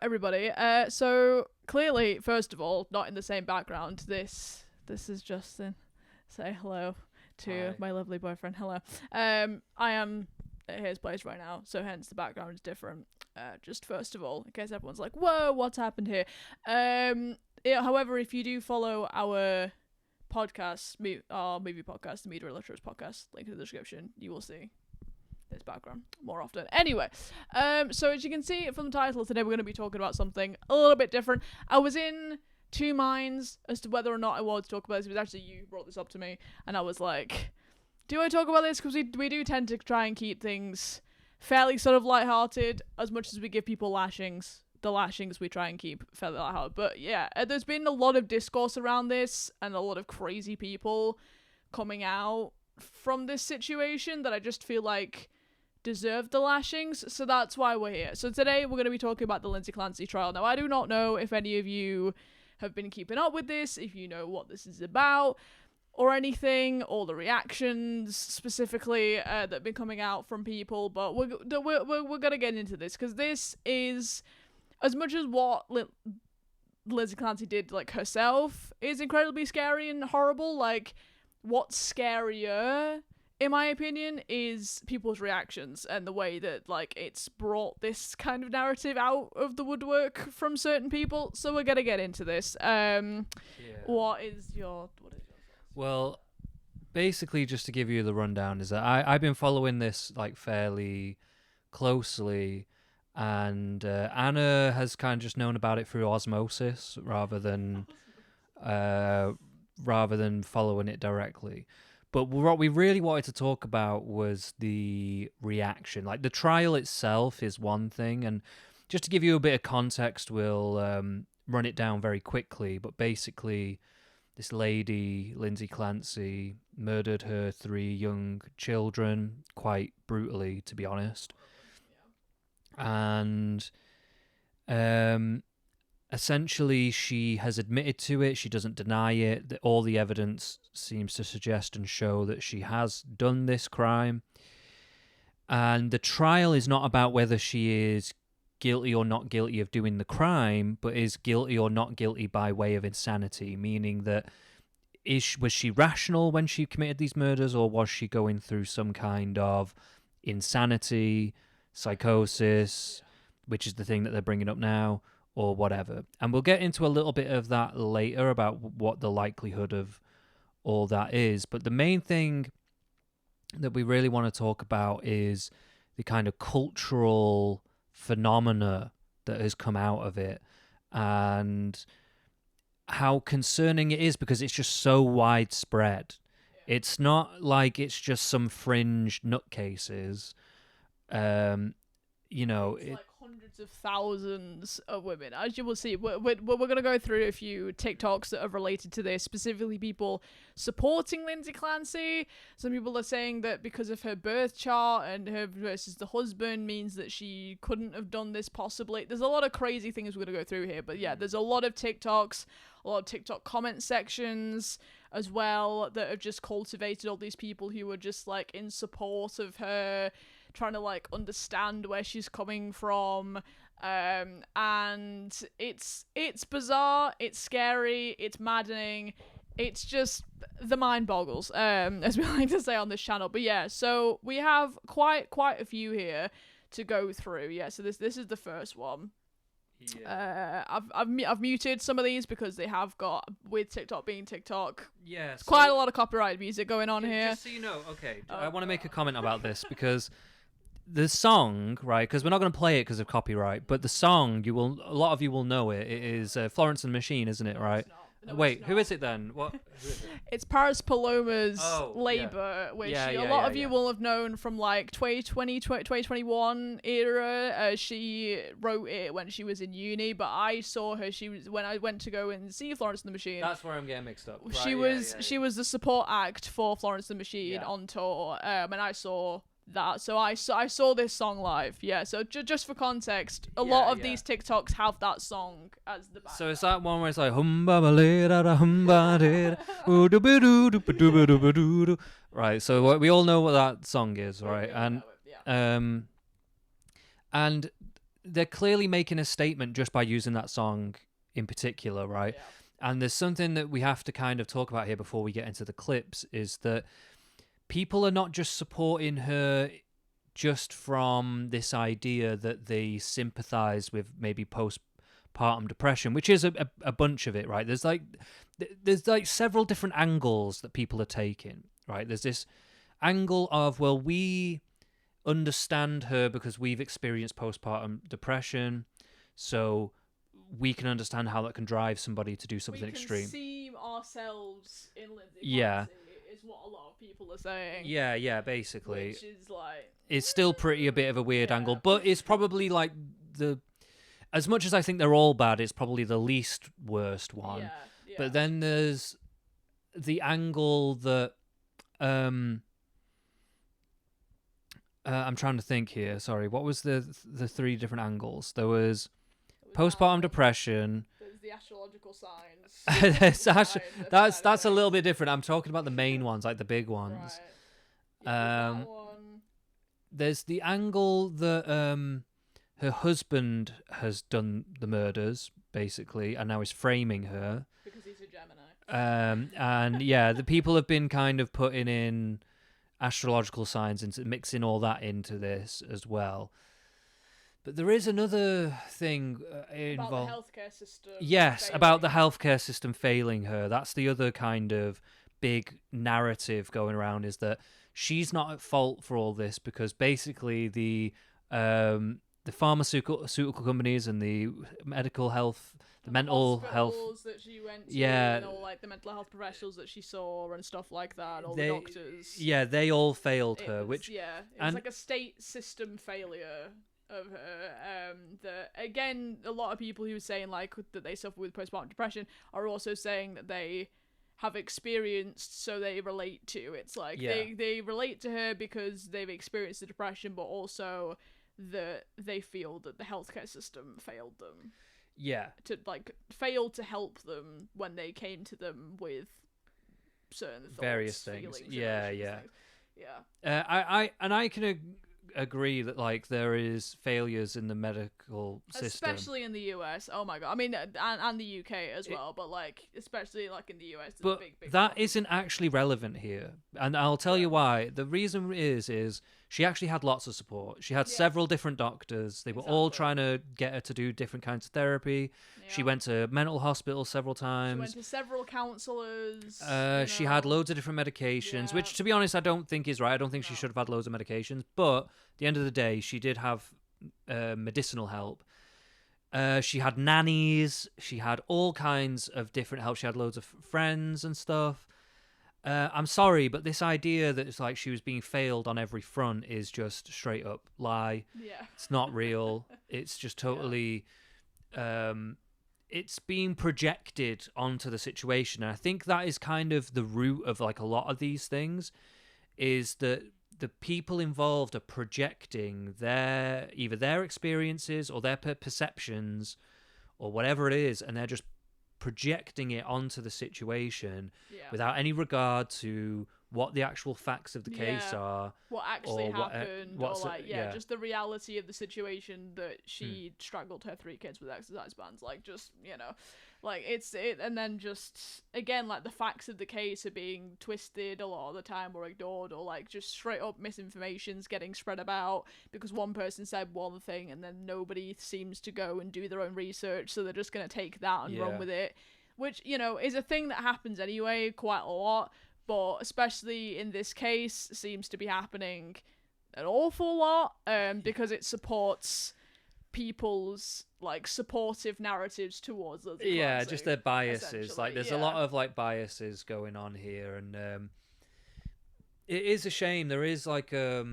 everybody. So clearly, first of all, not in the same background. This is Justin. Say hello to Hi. my lovely boyfriend. Hello. I am at his place right now, so hence the background is different. Just first of all, in case everyone's like, "Whoa, what's happened here?" However, if you do follow our podcast, our movie podcast, the Media Illiterates podcast, link in the description, you will see this background more often. Anyway, so as you can see from the title, today we're going to be talking about something a little bit different. I was in two minds as to whether or not I wanted to talk about this. It was actually you who brought this up to me, and I was like, do I talk about this? Because we do tend to try and keep things fairly sort of lighthearted, as much as we give people lashings. The lashings we try and keep fairly lighthearted. But yeah, there's been a lot of discourse around this, and a lot of crazy people coming out from this situation that I just feel like deserve the lashings, so that's why we're here. So today we're going to be talking about the Lindsay Clancy trial. Now, I do not know if any of you have been keeping up with this, if you know what this is about, or anything, or the reactions specifically that have been coming out from people, but we're going to get into this, because this is, as much as what Lindsay Clancy did, like, herself, is incredibly scary and horrible, like, what's scarier, in my opinion, is people's reactions and the way that, like, it's brought this kind of narrative out of the woodwork from certain people. So we're gonna get into this. What is your thoughts? Well, basically, just to give you the rundown, is that I've been following this like fairly closely, and Anna has kind of just known about it through osmosis rather than following it directly. But what we really wanted to talk about was the reaction. Like, the trial itself is one thing, and just to give you a bit of context, we'll run it down very quickly. But basically, this lady, Lindsay Clancy, murdered her 3 young children quite brutally, to be honest. And essentially, she has admitted to it. She doesn't deny it. All the evidence seems to suggest and show that she has done this crime. And the trial is not about whether she is guilty or not guilty of doing the crime, but is guilty or not guilty by way of insanity, meaning that was she rational when she committed these murders, or was she going through some kind of insanity, psychosis, which is the thing that they're bringing up now, or whatever. And we'll get into a little bit of that later about what the likelihood of all that is. But the main thing that we really want to talk about is the kind of cultural phenomena that has come out of it, and how concerning it is, because it's just so widespread. It's not like it's just some fringe nutcases. It's like hundreds of thousands of women. As you will see, we're going to go through a few TikToks that are related to this, specifically people supporting Lindsay Clancy. Some people are saying that because of her birth chart and her versus the husband means that she couldn't have done this possibly. There's a lot of crazy things we're going to go through here, but yeah, there's a lot of TikToks, a lot of TikTok comment sections as well that have just cultivated all these people who were just like in support of her, trying to like understand where she's coming from, and it's bizarre, it's scary, it's maddening, it's just the mind boggles, as we like to say on this channel. But yeah, so we have quite a few here to go through. Yeah, so this is the first one. Yeah. I've muted some of these because they have got, with TikTok being TikTok, yeah, so quite a lot of copyrighted music going on here. Just so you know, okay, I want to make a comment about this, because the song, right, because we're not going to play it because of copyright, but the song, a lot of you will know it. It is Florence and the Machine, isn't it, right? No, wait, who is it then? Who is it? It's Paris Paloma's Labour, which a lot of you will have known from like 2020, 2021 era. She wrote it when she was in uni, but I saw her. When I went to go and see Florence and the Machine. That's where I'm getting mixed up. Right, she was the support act for Florence and the Machine on tour, and I saw that. So I saw this song live. Yeah, so just for context, a lot of these TikToks have that song as the background. So is that one where it's like right, so we all know what that song is, right? And they're clearly making a statement just by using that song in particular, right? Yeah. And there's something that we have to kind of talk about here before we get into the clips, is that people are not just supporting her just from this idea that they sympathize with maybe postpartum depression, which is a bunch of it, right? There's like several different angles that people are taking, right? There's this angle of, well, we understand her because we've experienced postpartum depression, so we can understand how that can drive somebody to do something extreme. We can see ourselves in Lindsay. Yeah. Is what a lot of people are saying. Yeah, basically. Which is like... It's still pretty a bit of a weird angle, but it's probably like as much as I think they're all bad, it's probably the least worst one. Yeah. But then there's the angle that I'm trying to think here. Sorry, what was the three different angles? There was postpartum depression. There's the astrological signs. That's a little bit different. I'm talking about the main ones, like the big ones. Right. Yeah, that one. There's the angle that her husband has done the murders, basically, and now is framing her. Because he's a Gemini. And yeah, the people have been kind of putting in astrological signs and mixing all that into this as well. But there is another thing involved. About the healthcare system. Yes, failing. about the healthcare system failing her. That's the other kind of big narrative going around, is that she's not at fault for all this because basically the pharmaceutical companies and the mental health that she went to, yeah, and all like the mental health professionals that she saw and stuff like that, all the doctors. Yeah, they all failed her. It was like a state system failure of her. That again, a lot of people who are saying like that they suffer with postpartum depression are also saying that they have experienced, so they relate to. It's like they relate to her because they've experienced the depression, but also that they feel that the healthcare system failed them. Yeah. To like fail to help them when they came to them with certain thoughts, various things. Yeah. Yeah. I can agree that like there is failures in the medical system, especially in the US. Oh my god! I mean, and the UK as well, but like especially like in the US. But that isn't actually relevant here, and I'll tell you why. The reason is she actually had lots of support. She had several different doctors. They were all trying to get her to do different kinds of therapy. Yeah. She went to mental hospital several times. She went to several counsellors. She had loads of different medications, which, to be honest, I don't think is right. I don't think she should have had loads of medications. But at the end of the day, she did have medicinal help. She had nannies. She had all kinds of different help. She had loads of friends and stuff. I'm sorry, but this idea that it's like she was being failed on every front is just straight up lie. Yeah. It's not real. It's just totally... it's being projected onto the situation. And I think that is kind of the root of like a lot of these things, is that the people involved are projecting either their experiences or their perceptions or whatever it is, and they're just projecting it onto the situation without any regard to what the actual facts of the case are, what actually happened, just the reality of the situation, that she strangled her 3 kids with exercise bands, like, just, like, and then just again, like, the facts of the case are being twisted a lot of the time, or ignored, or like just straight up misinformation's getting spread about because one person said one thing and then nobody seems to go and do their own research, so they're just going to take that and run with it, which is a thing that happens anyway quite a lot, but especially in this case seems to be happening an awful lot, because it supports people's like supportive narratives towards us. Yeah, just their biases. Like there's a lot of like biases going on here, and it is a shame. There is like I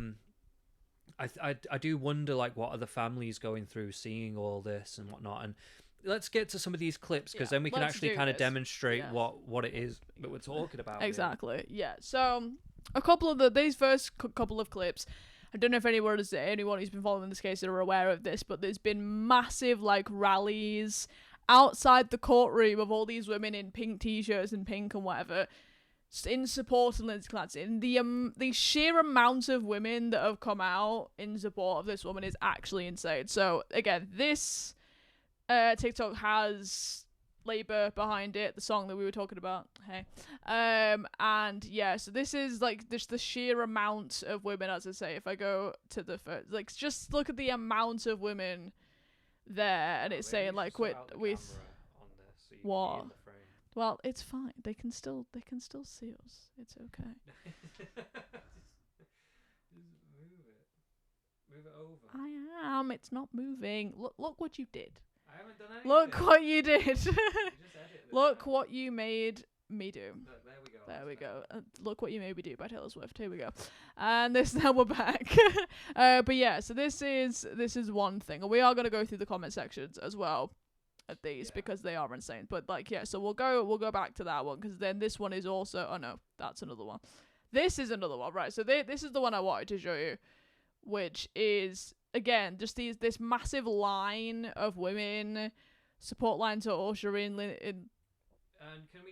do wonder like what are the families going through seeing all this and whatnot. And let's get to some of these clips, because then we can actually kind of demonstrate what it is that we're talking about. Exactly. Yeah. So a couple of these first couple of clips, I don't know if anyone who's been following this case are aware of this, but there's been massive like rallies outside the courtroom of all these women in pink t-shirts and pink and whatever, in support of Lindsay Clancy. And the sheer amount of women that have come out in support of this woman is actually insane. So again, this TikTok has Labour behind it, the song that we were talking about. Hey, and yeah, so this is like just the sheer amount of women. As I say, if I go to the first, like, just look at the amount of women there, and it's saying like with so what. Well, it's fine. They can still see us. It's okay. Move it over. I am. It's not moving. Look what you did. I haven't done anything. Look what you did. You just edit Look out. what you made me do. Look, there we go. There we go. Look what you made me do by Taylor Swift. Here we go. And now we're back. But yeah, so this is one thing, and we are gonna go through the comment sections as well at these because they are insane. But like, yeah, so we'll go back to that one, because then this one is also, oh no, that's another one. This is another one, right? So this is the one I wanted to show you, which is again just this massive line of women support line to usher in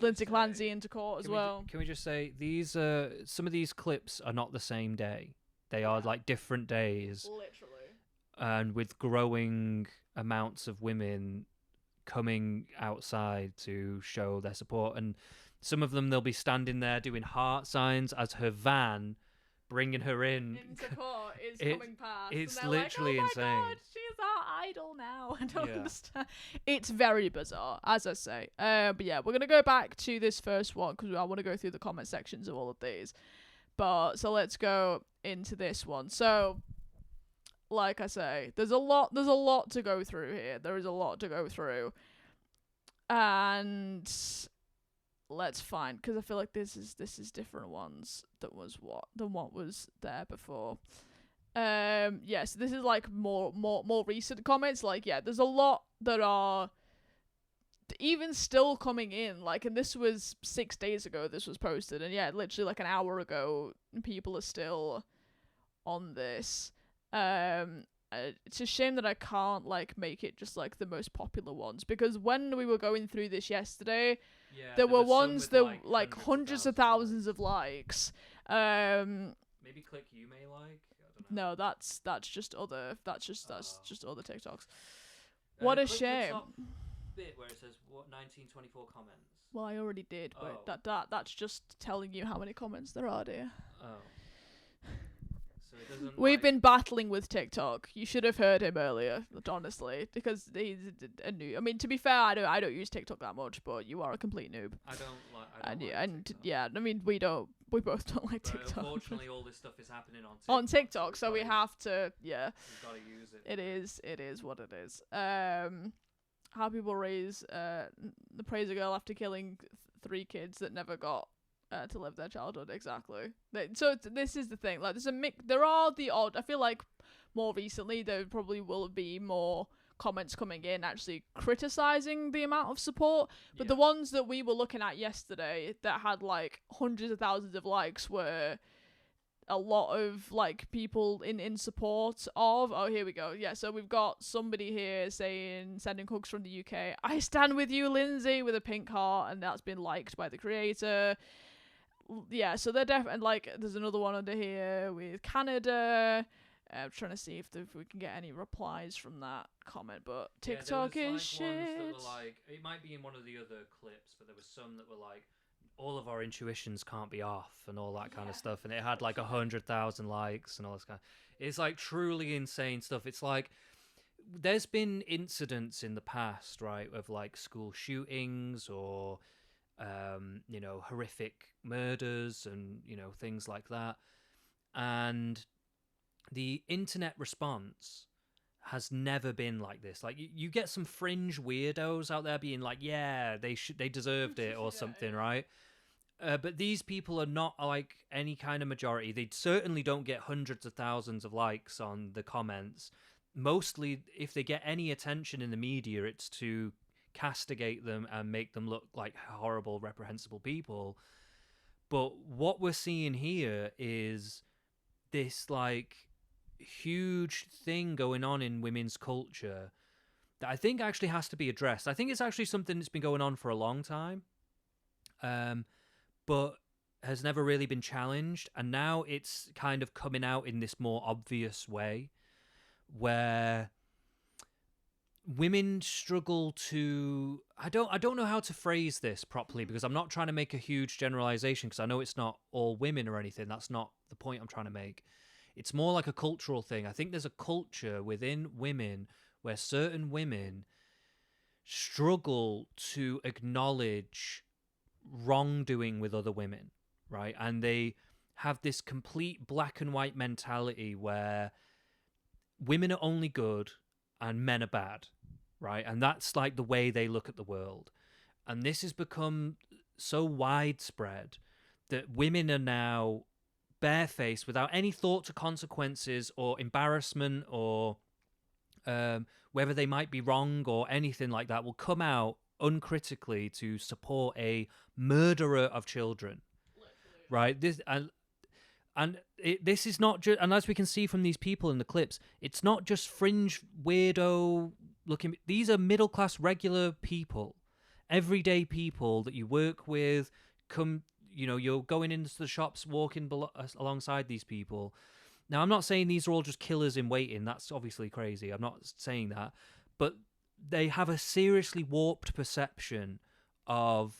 Lindsay Clancy into court as well. Can we just say these some of these clips are not the same day. They are like different days. Literally. And with growing amounts of women coming outside to show their support, and some of them they'll be standing there doing heart signs as her van bringing her in support is coming past. It's and literally like, oh my insane. God, she's our idol now. I don't understand. It's very bizarre, as I say. But yeah, we're gonna go back to this first one because I want to go through the comment sections of all of these. But so let's go into this one. So, like I say, there's a lot to go through here. There is a lot to go through, and let's find, because I feel like this is different ones than what was there before. Yeah, so this is like more recent comments. Like, yeah, there's a lot that are even still coming in. Like, and this was 6 days ago this was posted, and yeah, literally like an hour ago people are still on this. It's a shame that I can't like make it just like the most popular ones, because when we were going through this yesterday, there were ones that like hundreds of thousands of likes. Maybe click you may like. I don't know. No, that's just other other TikToks. What a shame. The top bit where it says 1924 comments. Well, I already did, but that's just telling you how many comments there are, dear. Oh. So it doesn't. We've been battling with TikTok. You should have heard him earlier, honestly, because he's a noob. I mean, to be fair, I don't use TikTok that much, but you are a complete noob. I don't like TikTok. Yeah, I mean, we both don't like TikTok. Unfortunately, all this stuff is happening on TikTok. On TikTok, so we have to, yeah. We've got to use it. It is what it is. How people raise praise a girl after killing 3 kids that never got to live their childhood. Exactly. So this is the thing. Like, there's a mix. There are the odd. I feel like more recently there probably will be more comments coming in actually criticizing the amount of support. But the ones that we were looking at yesterday that had like hundreds of thousands of likes were a lot of like people in support of. Oh, here we go. Yeah, so we've got somebody here sending hugs from the UK. I stand with you, Lindsay, with a pink heart, and that's been liked by the creator. Yeah, so they're definitely like. There's another one under here with Canada. I'm trying to see if we can get any replies from that comment, but TikTok is shit. Ones that were like, it might be in one of the other clips, but there was some that were like, all of our intuitions can't be off and all that kind of stuff, and it had like 100,000 likes and all this kind of, it's like truly insane stuff. It's like there's been incidents in the past, right, of like school shootings or horrific murders and things like that, and the internet response has never been like this. Like you get some fringe weirdos out there being like, yeah, they deserved it or something, right? But these people are not like any kind of majority. They certainly don't get hundreds of thousands of likes on the comments. Mostly, if they get any attention in the media, it's to castigate them and make them look like horrible, reprehensible people. But what we're seeing here is this like huge thing going on in women's culture that I think actually has to be addressed. I think it's actually something that's been going on for a long time. But has never really been challenged, and now it's kind of coming out in this more obvious way, where women struggle to. I don't know how to phrase this properly, because I'm not trying to make a huge generalization, because I know it's not all women or anything. That's not the point I'm trying to make. It's more like a cultural thing. I think there's a culture within women where certain women struggle to acknowledge wrongdoing with other women, right? And they have this complete black and white mentality where women are only good and men are bad, right? And that's like the way they look at the world. And this has become so widespread that women are now barefaced, without any thought to consequences or embarrassment or whether they might be wrong or anything like that, will come out uncritically to support a murderer of children. Literally. Right? This is not just, and as we can see from these people in the clips, it's not just fringe weirdo looking. These are middle class, regular people, everyday people that you work with. You're going into the shops, walking alongside these people. Now, I'm not saying these are all just killers in waiting. That's obviously crazy. I'm not saying that. But they have a seriously warped perception of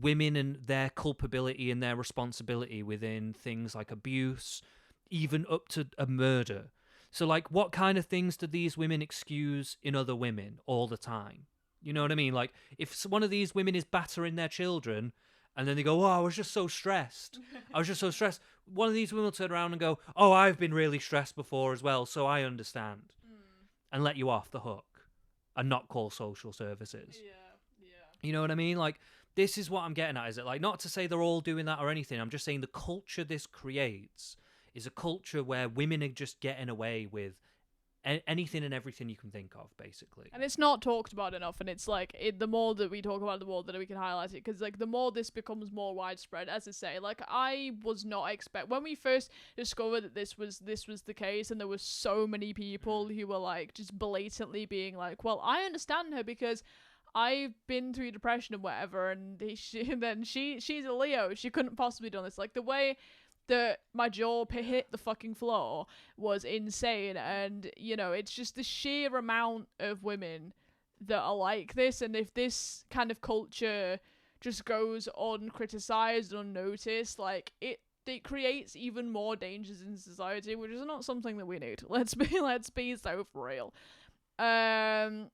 women and their culpability and their responsibility within things like abuse, even up to a murder. So, like, what kind of things do these women excuse in other women all the time? You know what I mean? Like, if one of these women is battering their children, and then they go, "Oh, I was just so stressed. I was just so stressed." One of these women will turn around and go, "Oh, I've been really stressed before as well, so I understand," and let you off the hook and not call social services. Yeah. You know what I mean? Like, this is what I'm getting at. Is it like, not to say they're all doing that or anything? I'm just saying the culture this creates is a culture where women are just getting away with anything and everything you can think of, basically. And it's not talked about enough, and it's like, the more that we talk about it, the more that we can highlight it, because like the more this becomes more widespread, as I say, like I was not when we first discovered that this was the case, and there were so many people who were like just blatantly being like, well, I understand her because I've been through depression and whatever, and she's a Leo, she couldn't possibly done this. Like, the way that my jaw hit the fucking floor was insane. And, you know, it's just the sheer amount of women that are like this. And if this kind of culture just goes uncriticized, unnoticed, like, it creates even more dangers in society, which is not something that we need. Let's be so for real. Sorry,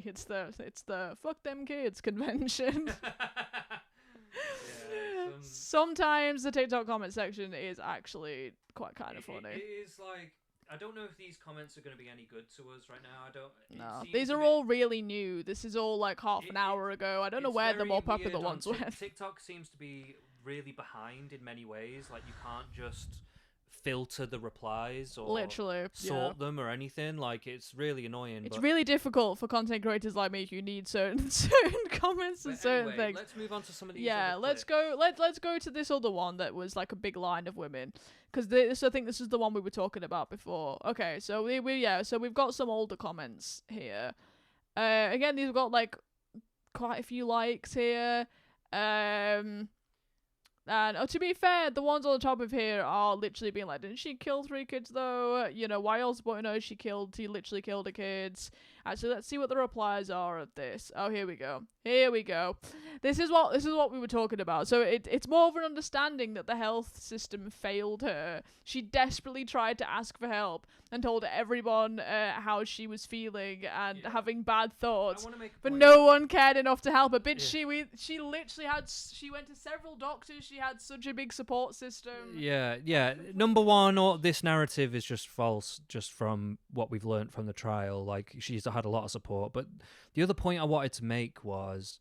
it's the fuck them kids convention. Sometimes the TikTok comment section is actually quite kind of funny. It is like, I don't know if these comments are going to be any good to us right now. No, these are all really new. This is all like half an hour ago. I don't know where the more popular ones went. TikTok seems to be really behind in many ways. Like, you can't just filter the replies or literally sort them or anything. Like, it's really annoying. It's really difficult for content creators like me who need certain comments and certain things. Let's move on to some of these. Yeah, let's go to this other one that was like a big line of women, because I think this is the one we were talking about before. Okay, so we've got some older comments here. Again, these have got like quite a few likes here. And to be fair, the ones on the top of here are literally being like, didn't she kill 3 kids though? You know, why else wouldn't know she literally killed the kids? Actually, let's see what the replies are of this. Oh, here we go. This is what we were talking about. So it's more of an understanding that the health system failed her. She desperately tried to ask for help and told everyone how she was feeling and having bad thoughts, but no one cared enough to help her. She went to several doctors. She had such a big support system. Yeah. Number one, this narrative is just false, just from what we've learned from the trial. Like, she's had a lot of support. But the other point I wanted to make was,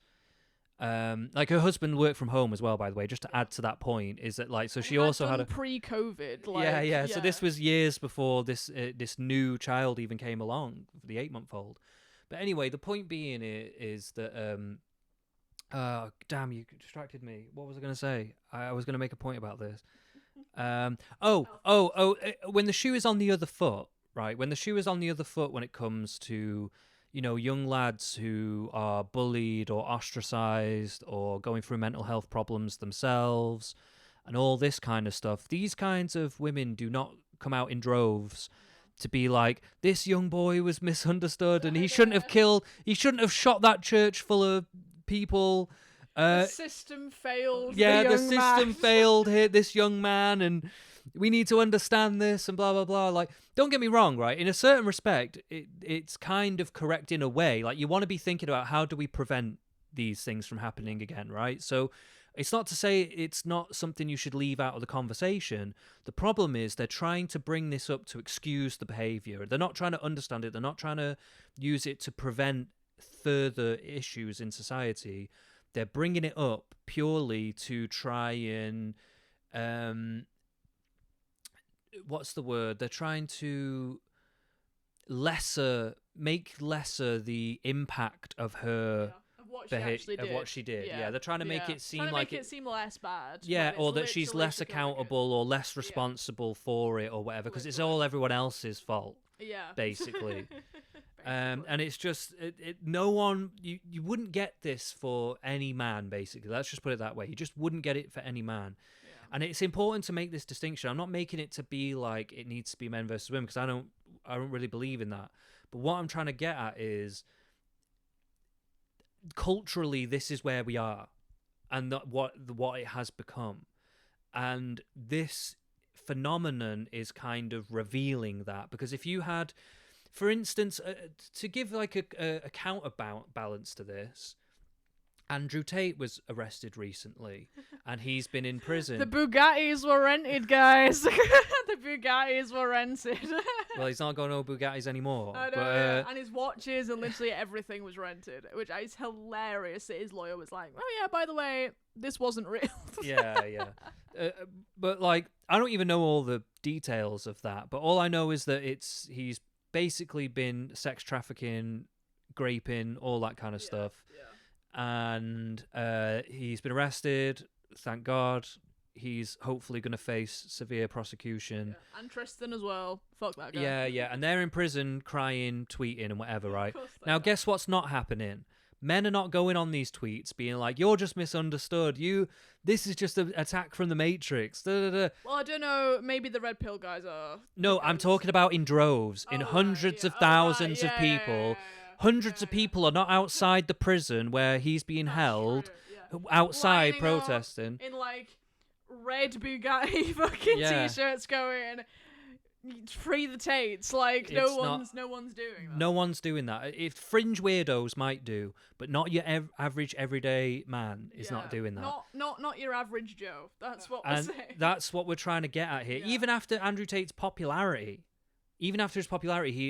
like, her husband worked from home as well, by the way, just to add to that point, is that, like, so she also had a pre-COVID. Like, so this was years before this new child even came along, the 8-month-old. But anyway, the point being is that damn, you distracted me. What was I going to say? I was going to make a point about this. When the shoe is on the other foot, right? When the shoe is on the other foot when it comes to, young lads who are bullied or ostracized or going through mental health problems themselves and all this kind of stuff. These kinds of women do not come out in droves to be like, this young boy was misunderstood and he shouldn't have shot that church full of people. The system failed. Yeah, the system failed here, this young man, and we need to understand this and blah, blah, blah. Like, don't get me wrong, right? In a certain respect, it's kind of correct in a way. Like, you want to be thinking about how do we prevent these things from happening again, right? So it's not to say it's not something you should leave out of the conversation. The problem is they're trying to bring this up to excuse the behavior. They're not trying to understand it. They're not trying to use it to prevent further issues in society. They're bringing it up purely to try and what's the word? They're trying to make lesser the impact of her of what she did. Yeah, they're trying to make it seem like it seem less bad. Yeah, or that she's less accountable or less responsible for it or whatever, because it's all everyone else's fault. Yeah, basically. And it's just no one you wouldn't get this for any man, basically. Let's just put it that way. You just wouldn't get it for any man. And it's important to make this distinction. I'm not making it to be like it needs to be men versus women, because I don't really believe in that. But what I'm trying to get at is culturally this is where we are, and what it has become. And this phenomenon is kind of revealing that, because if you had, for instance, to give like a counterbalance to this, Andrew Tate was arrested recently and he's been in prison. The Bugattis were rented, guys. The Bugattis were rented. Well, he's not got no Bugattis anymore. I know, yeah. And his watches and literally everything was rented, which is hilarious that his lawyer was like, oh yeah, by the way, this wasn't real. Yeah. But like, I don't even know all the details of that, but all I know is that he's basically been sex trafficking, graping, all that kind of stuff. Yeah. And he's been arrested, thank God. He's hopefully going to face severe prosecution. Yeah. And Tristan as well. Fuck that guy. Yeah. And they're in prison, crying, tweeting and whatever, right? Now, guess what's not happening? Men are not going on these tweets being like, you're just misunderstood. This is just an attack from the Matrix. Da, da, da. Well, I don't know. Maybe the red pill guys are. No, I'm talking about in droves, in hundreds of thousands of people. Hundreds of people are not outside the prison where he's being held, outside protesting. In like red Bugatti fucking t-shirts going, free the Tates. Like, no one's doing that. No one's doing that. If fringe weirdos might do, but not your average everyday man is not doing that. Not your average Joe. That's what we're saying. That's what we're trying to get at here. Yeah. Even after Andrew Tate's popularity, he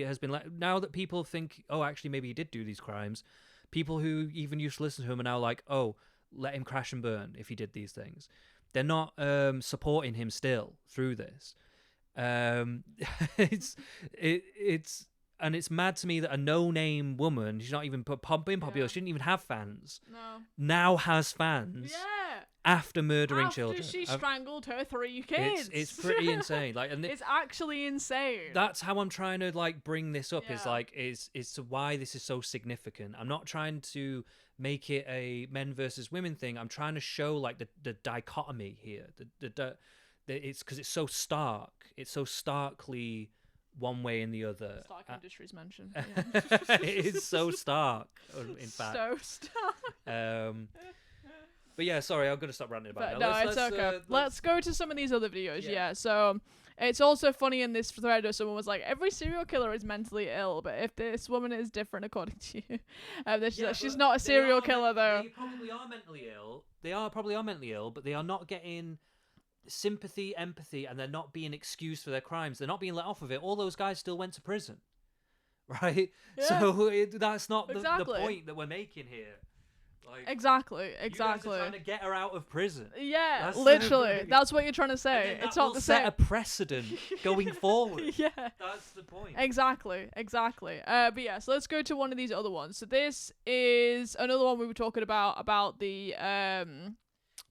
has been now that people think, oh, actually, maybe he did do these crimes. People who even used to listen to him are now like, oh, let him crash and burn if he did these things. They're not supporting him still through this. It's mad to me that a no-name woman, she's not even popular, she didn't even have fans. No. Now has fans. Yeah. After murdering children. After she strangled her 3 kids. It's pretty insane. Like, and it's actually insane. That's how I'm trying to like bring this up. Is to why this is so significant. I'm not trying to make it a men versus women thing. I'm trying to show like the dichotomy here. It's because it's so stark. It's so starkly one way and the other. Stark Industries mentioned. It is so stark. In fact, so stark. But yeah, sorry, I'm gonna stop ranting about it. No, it's okay. Let's go to some of these other videos. Yeah. So it's also funny in this thread where someone was like, every serial killer is mentally ill, but if this woman is different according to you, she's not a serial killer though. They probably are mentally ill. They are probably mentally ill, but they are not getting sympathy, empathy, and they're not being excused for their crimes. They're not being let off of it. All those guys still went to prison, right? Yeah. So that's not the point that we're making here. Like, exactly. You guys are trying to get her out of prison. Yeah, that's literally. That's what you're trying to say. It's not the same. Set a precedent going forward. Yeah, that's the point. Exactly. But yeah, so let's go to one of these other ones. So this is another one we were talking about the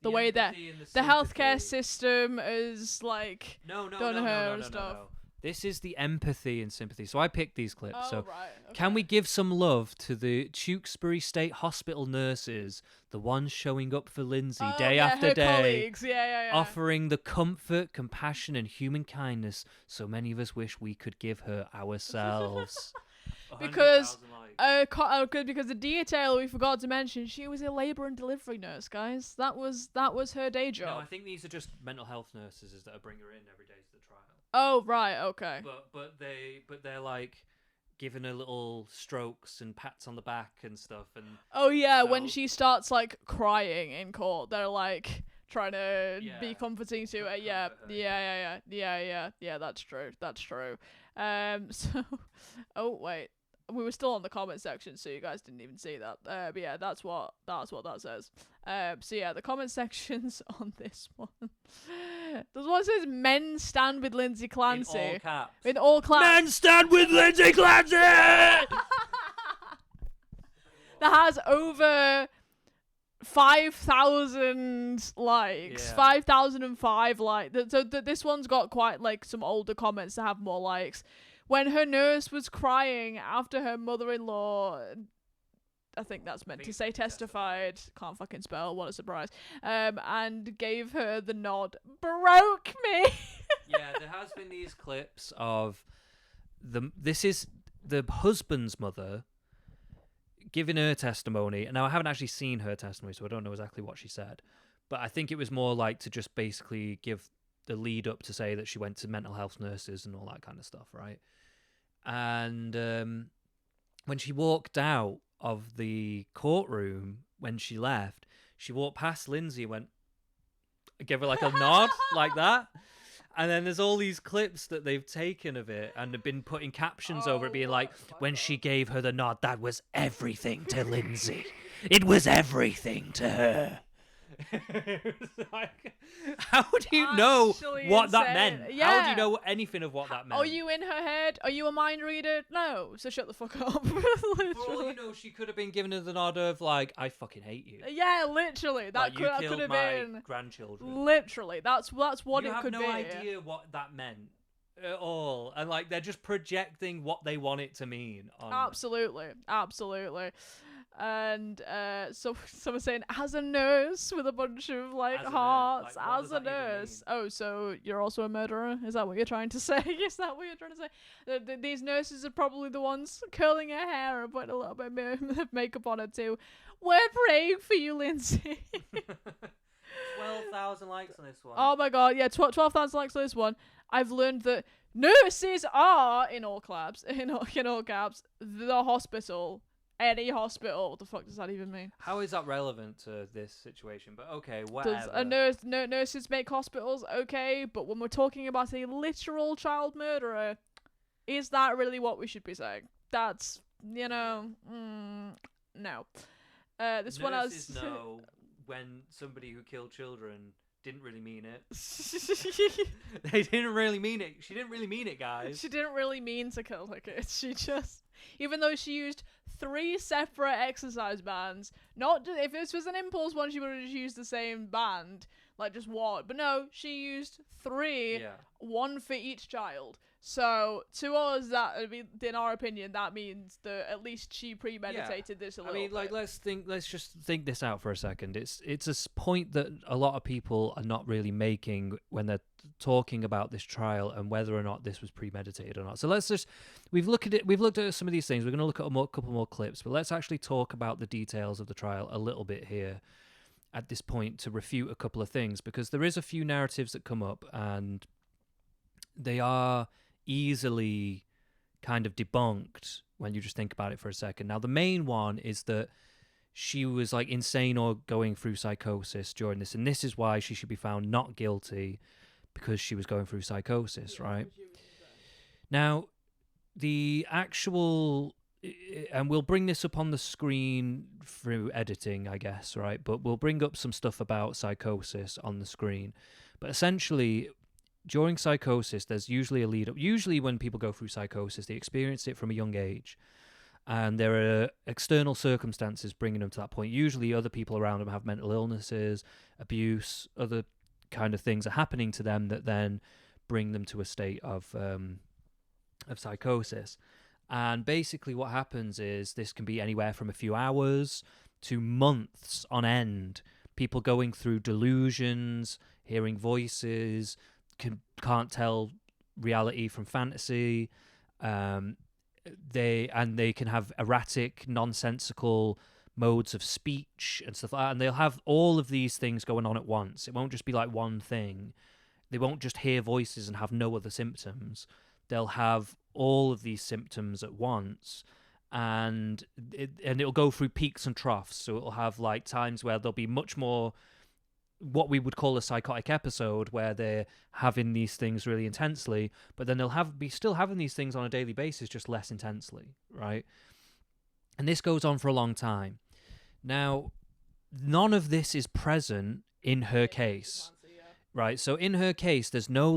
way that the healthcare system is like no done her and stuff. This is the empathy and sympathy. So I picked these clips. Oh, So right. can we okay. give some love to the Tewkesbury State Hospital nurses, the ones showing up for Lindsay Oh, day yeah, after her day, colleagues. Yeah. offering the comfort, compassion, and human kindness so many of us wish we could give her ourselves. Because 100,000 likes. good because the detail we forgot to mention, she was a labour and delivery nurse, guys. That was her day No, job. I think these are just mental health nurses that are bringing her in every day to the trial. Oh, right, okay. But they're like giving her little strokes and pats on the back and stuff, and Oh yeah, so, when she starts like crying in court, they're like trying to be Yeah. comforting to her. Comfort Yeah, her, yeah. That's true. That's true. So, oh wait, we were still on the comment section, so you guys didn't even see that. But yeah, that's what that says. So yeah, the comment sections on this one. There's one that says "Men stand with Lindsay Clancy." in all caps. In all caps. Men stand with Lindsay Clancy. That has over 5,000 likes. Yeah. 5,005 likes. So this one's got quite like some older comments that have more likes. When her nurse was crying after her mother-in-law, I think that's meant to say testified. Can't fucking spell. What a surprise. And gave her the nod. Broke me. Yeah, there has been these clips of this is the husband's mother giving her testimony. Now, I haven't actually seen her testimony, so I don't know exactly what she said. But I think it was more like to just basically give the lead up to say that she went to mental health nurses and all that kind of stuff, right? And when she walked out of the courtroom, when she left, she walked past Lindsay and gave her like a nod like that. And then there's all these clips that they've taken of it and have been putting captions over it being like, when she gave her the nod, that was everything to Lindsay. It was everything to her. Like, how do you know Actually what that insane. meant? Yeah. How do you know anything of what that meant? Are you in her head? Are you a mind reader? No. So shut the fuck up. For all Literally. you know, she could have been giving her the nod of like, I fucking hate you. Yeah, literally. That Like, you could killed have my been. grandchildren. Literally. That's what You it have could no be. idea what that meant at all, and like they're just projecting what they want it to mean. Absolutely. And so someone's saying, as a nurse with a bunch of like As a nurse. hearts, Like, what as does a that even nurse. Oh, so you're also a murderer? Is that what you're trying to say? Is that what you're trying to say? These nurses are probably the ones curling her hair and putting a little bit of makeup on her too. We're praying for you, Lindsay. 12,000 likes on this one. Oh my god, yeah, 12,000 likes on this one. I've learned that nurses are, in all caps, in all caps, the hospital. Any hospital. What the fuck does that even mean? How is that relevant to this situation? But okay, whatever. Does a nurses make hospitals? Okay, but when we're talking about a literal child murderer, is that really what we should be saying? That's, no. This one has... Nurses know when somebody who killed children didn't really mean it. They didn't really mean it. She didn't really mean it, guys. She didn't really mean to kill her kids. She just... Even though she used 3 separate exercise bands, not just, if this was an impulse one, she would have just used the same band, like just one. But no, she used 3, Yeah. 1 for each child. So to us, that in our opinion, that means that at least she premeditated this a little. I mean, like, bit. let's just think this out for a second. It's a point that a lot of people are not really making when they're talking about this trial and whether or not this was premeditated or not. So we've looked at some of these things. We're going to look at a couple more clips, but let's actually talk about the details of the trial a little bit here at this point to refute a couple of things, because there is a few narratives that come up and they are easily kind of debunked when you just think about it for a second. Now, the main one is that she was like insane or going through psychosis during this, and this is why she should be found not guilty, because she was going through psychosis, right? Now, the actual, and we'll bring this up on the screen through editing, I guess, right? But we'll bring up some stuff about psychosis on the screen. But essentially, during psychosis, there's usually a lead up. Usually when people go through psychosis, they experience it from a young age. And there are external circumstances bringing them to that point. Usually other people around them have mental illnesses, abuse, other kind of things are happening to them that then bring them to a state of of psychosis. And basically what happens is this can be anywhere from a few hours to months on end. People going through delusions, hearing voices, can't tell reality from fantasy. They can have erratic, nonsensical modes of speech and stuff like that. And they'll have all of these things going on at once. It won't just be like one thing. They won't just hear voices and have no other symptoms. They'll have all of these symptoms at once, and it'll go through peaks and troughs. So it'll have like times where there'll be much more what we would call a psychotic episode, where they're having these things really intensely, but then they'll be still having these things on a daily basis, just less intensely, right? And this goes on for a long time. Now, none of this is present in her case, right? So in her case, there's no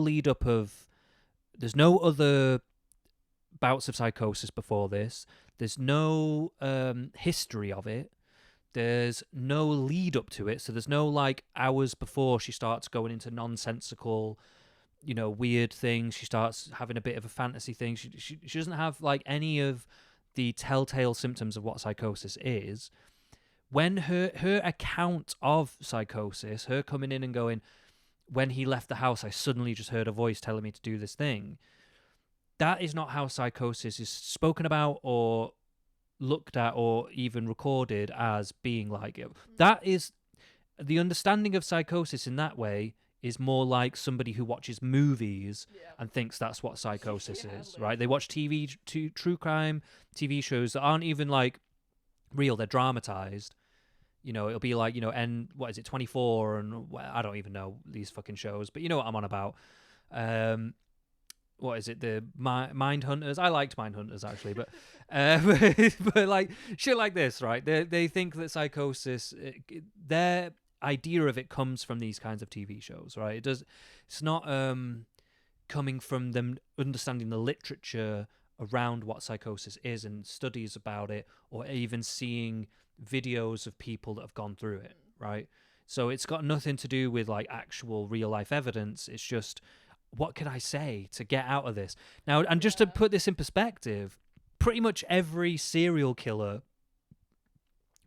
other bouts of psychosis before this. There's no history of it. There's no lead up to it. So there's no like hours before she starts going into nonsensical, weird things. She starts having a bit of a fantasy thing. She doesn't have like any of the telltale symptoms of what psychosis is. When her account of psychosis, her coming in and going, when he left the house, I suddenly just heard a voice telling me to do this thing. That is not how psychosis is spoken about or looked at or even recorded as being like it. That is the understanding of psychosis in that way is more like somebody who watches movies and thinks that's what psychosis is, right? They watch true crime TV shows that aren't even like real, they're dramatized. It'll be like, what is it, 24 and I don't even know these fucking shows, but you know what I'm on about. What is it, the Mind Hunters? I liked Mind Hunters actually, but but like shit like this, right? They think that psychosis, their idea of it comes from these kinds of TV shows, right? It's not coming from them understanding the literature around what psychosis is and studies about it, or even seeing videos of people that have gone through it, right? So it's got nothing to do with like actual real life evidence. It's just, what can I say to get out of this? Now, and just to put this in perspective, pretty much every serial killer,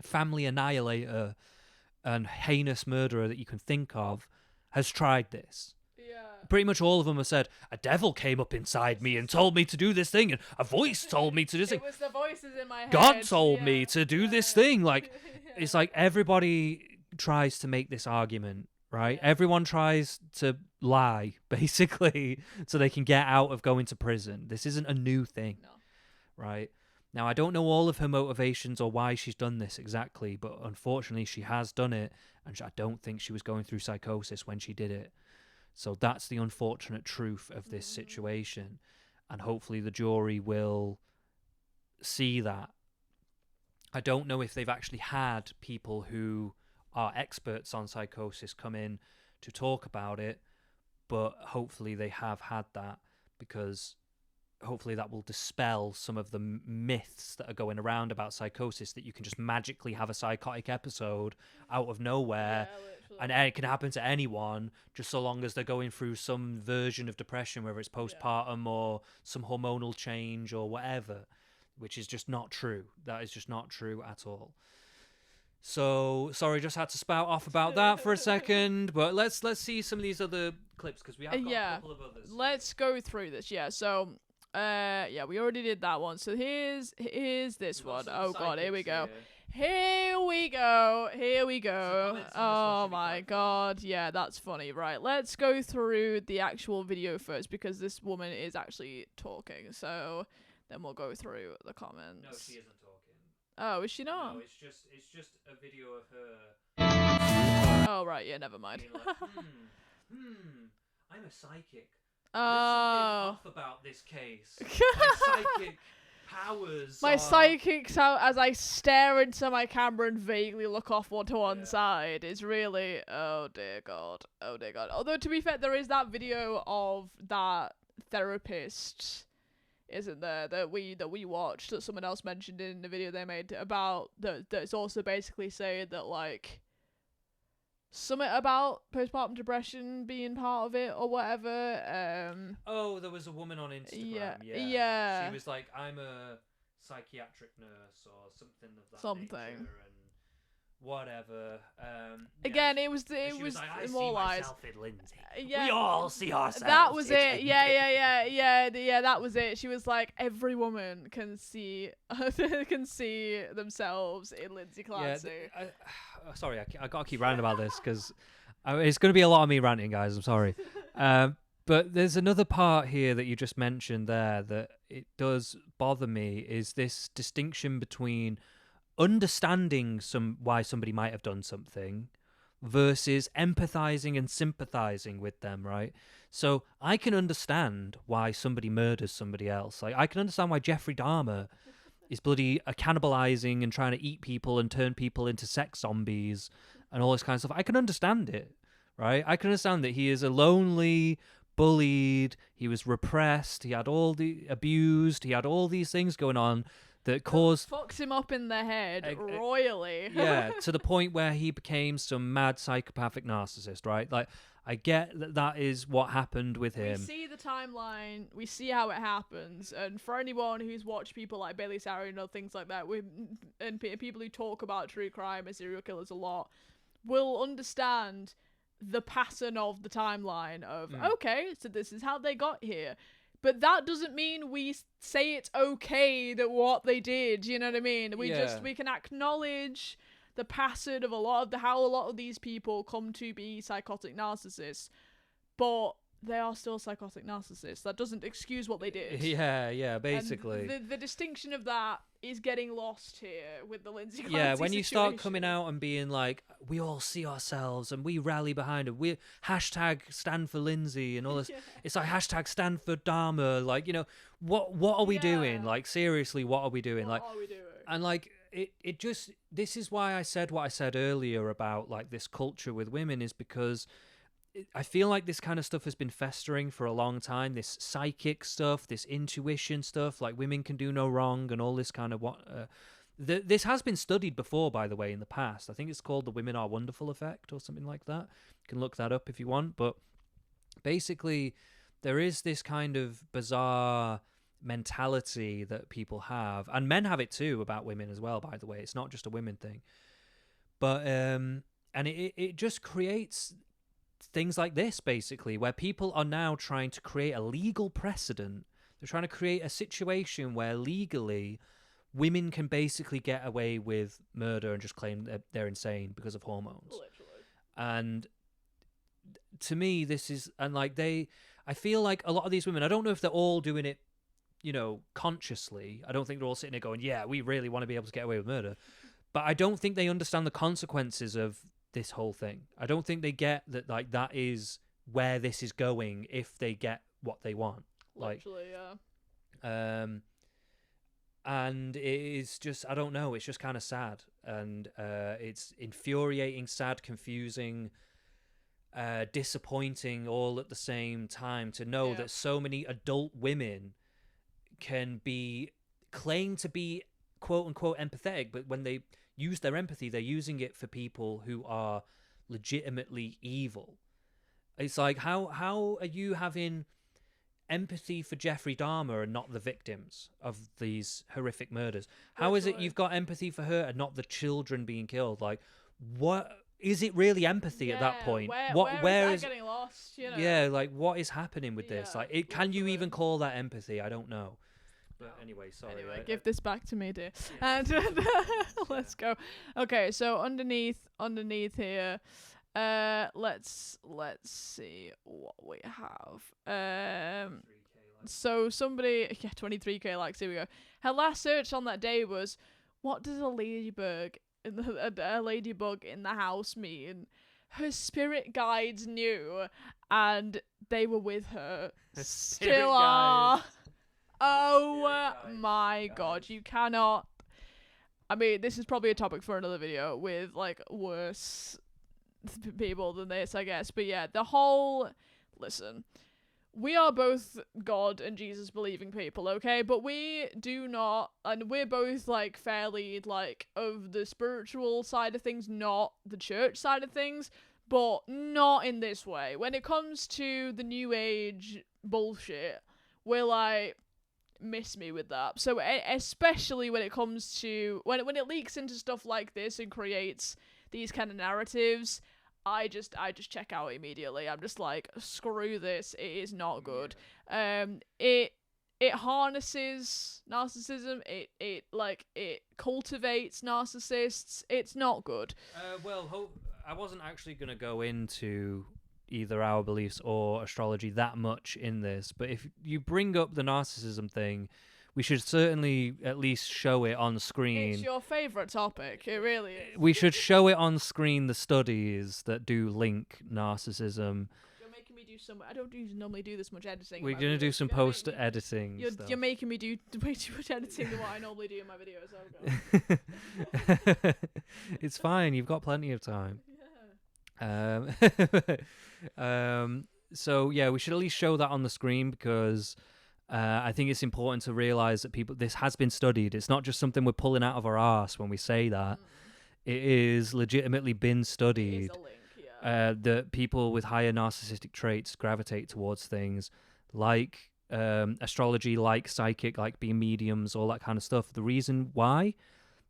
family annihilator, and heinous murderer that you can think of has tried this. Pretty much all of them have said, a devil came up inside me and told me to do this thing, and a voice told me to do this thing. It was the voices in my head. God told me to do this thing. Like, it's like everybody tries to make this argument, right? Everyone tries to lie, basically, so they can get out of going to prison. This isn't a new thing, right? Now, I don't know all of her motivations or why she's done this exactly, but unfortunately she has done it, and I don't think she was going through psychosis when she did it. So that's the unfortunate truth of this situation, and hopefully the jury will see that. I don't know if they've actually had people who are experts on psychosis come in to talk about it, but hopefully they have had that, because hopefully that will dispel some of the myths that are going around about psychosis, that you can just magically have a psychotic episode out of nowhere, and it can happen to anyone, just so long as they're going through some version of depression, whether it's postpartum or some hormonal change or whatever, which is just not true. That is just not true at all. So, sorry, just had to spout off about that for a second, but let's see some of these other clips, because we have got a couple of others. Let's go through this, So, we already did that one. So here's this one. Oh god, here we go. Here we go. Oh my god. Yeah, that's funny. Right, let's go through the actual video first, because this woman is actually talking. So then we'll go through the comments. No, she isn't talking. Oh, is she not? No, it's just a video of her. Oh right, yeah, never mind. Like, I'm a psychic. There's something off about this case. My psychic powers. My psychics out as I stare into my camera and vaguely look off to one side is really, oh dear god. Although to be fair, there is that video of that therapist, isn't there, that we watched, that someone else mentioned in the video they made about that's also basically saying that like something about postpartum depression being part of it or whatever. Oh, there was a woman on Instagram. Yeah. She was like, "I'm a psychiatric nurse or something of that Something. nature," and whatever. Again, it was she was like, "I see immortalized. myself in Lindsay. Yeah. We all see ourselves." That was in it. Lindsay." Yeah. That was it. She was like, every woman can see themselves in Lindsay Clancy. Sorry, I gotta keep ranting about this because it's gonna be a lot of me ranting, guys. I'm sorry. But there's another part here that you just mentioned there that it does bother me, is this distinction between understanding why somebody might have done something versus empathizing and sympathizing with them, right? So I can understand why somebody murders somebody else. Like, I can understand why Jeffrey Dahmer is bloody cannibalizing and trying to eat people and turn people into sex zombies and all this kind of stuff. I can understand it, right? I can understand that he is a lonely, bullied, he was repressed, he had all the abused, he had all these things going on that caused fucks him up in the head royally. Yeah, to the point where he became some mad psychopathic narcissist, right? Like, I get that is what happened with him. We see the timeline, we see how it happens, and for anyone who's watched people like Bailey Sarah and other things like that, and people who talk about true crime and serial killers a lot, will understand the pattern of the timeline of, okay, so this is how they got here. But that doesn't mean we say it's okay that what they did, you know what I mean? We can acknowledge the pattern of how a lot of these people come to be psychotic narcissists, but they are still psychotic narcissists. That doesn't excuse what they did. Yeah, basically. And the distinction of that is getting lost here with the Lindsay Clancy Yeah, when you start situation. coming out and being like, we all see ourselves and we rally behind it. We hashtag stand for Lindsay and all this. It's like hashtag stand for Dharma. Like, you know, what are we doing? Like, seriously, what are we doing? What are we doing? And like, it just, this is why I said what I said earlier about like this culture with women, is because I feel like this kind of stuff has been festering for a long time. This psychic stuff, this intuition stuff, like women can do no wrong and all this kind of this has been studied before, by the way, in the past. I think it's called the Women Are Wonderful effect or something like that. You can look that up if you want. But basically, there is this kind of bizarre mentality that people have, and men have it too, about women as well, by the way. It's not just a women thing. But and it just creates things like this, basically, where people are now trying to create a legal precedent. They're trying to create a situation where legally women can basically get away with murder and just claim that they're insane because of hormones. Literally. And to me, this is, and like I feel like a lot of these women, I don't know if they're all doing it, you know, consciously. I don't think they're all sitting there going, yeah, we really want to be able to get away with murder. But I don't think they understand the consequences of this whole thing. I don't think they get that, like, that is where this is going if they get what they want. Literally, yeah. And it is just, I don't know, it's just kind of sad. And it's infuriating, sad, confusing, disappointing all at the same time to know that so many adult women can claim to be quote unquote empathetic, but when they use their empathy, they're using it for people who are legitimately evil. It's like, how are you having empathy for Jeffrey Dahmer and not the victims of these horrific murders? How is it you've got empathy for her and not the children being killed? Like, what is it really empathy at that point? Where is that getting lost? You know? Yeah, like, what is happening with this? Like, can you even call that empathy? I don't know. But anyway, sorry. Anyway, give this back to me, dear. And let's go. Okay, so underneath here, let's see what we have. So somebody, 23k likes. Here we go. Her last search on that day was, what does a ladybug in the house mean? Her spirit guides knew, and they were with her. Still are. Oh my god, you cannot. I mean, this is probably a topic for another video with like worse people than this, I guess. But yeah, listen, we are both God and Jesus believing people, okay? But we do not, and we're both like fairly like of the spiritual side of things, not the church side of things. but not in this way. When it comes to the new age bullshit, will I miss me with that? So especially when it comes to when it leaks into stuff like this and creates these kind of narratives, I just check out immediately. I'm just like, screw this. It is not good. It harnesses narcissism. It cultivates narcissists. It's not good. I wasn't actually going to go into either our beliefs or astrology that much in this, but if you bring up the narcissism thing, we should certainly at least show it on screen. It's your favourite topic. It really is. We should show it on screen, the studies that do link narcissism. You're making me do some... I don't normally do this much editing. We're going to do some post-editing stuff. You're making me do way too much editing than what I normally do in my videos. Oh, God. It's fine. You've got plenty of time. So yeah, we should at least show that on the screen because I think it's important to realize that this has been studied. It's not just something we're pulling out of our arse when we say that. It is legitimately been studied. It is a link, that people with higher narcissistic traits gravitate towards things like astrology, like psychic, like being mediums, all that kind of stuff. The reason why?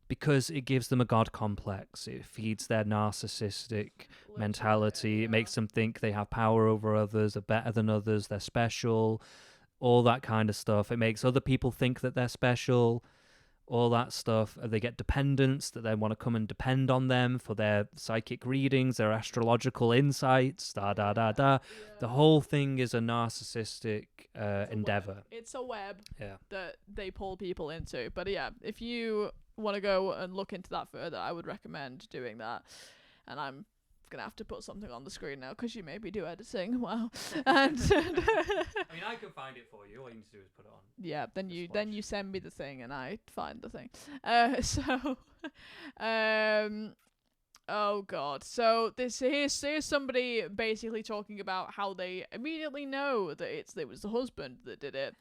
Because it gives them a god complex. It feeds their narcissistic mentality. It makes them think they have power over others, are better than others, they're special, all that kind of stuff. It makes other people think that they're special, all that stuff. They get dependents that then want to come and depend on them for their psychic readings, their astrological insights, The whole thing is a narcissistic endeavor. It's a web that they pull people into. But yeah, if you want to go and look into that further, I would recommend doing that. And I'm gonna have to put something on the screen now because you made me do editing. Wow. And I mean, I can find it for you. All you need to do is put it on. Yeah, then you send me the thing and I find the thing. Oh god. So here's somebody basically talking about how they immediately know that it was the husband that did it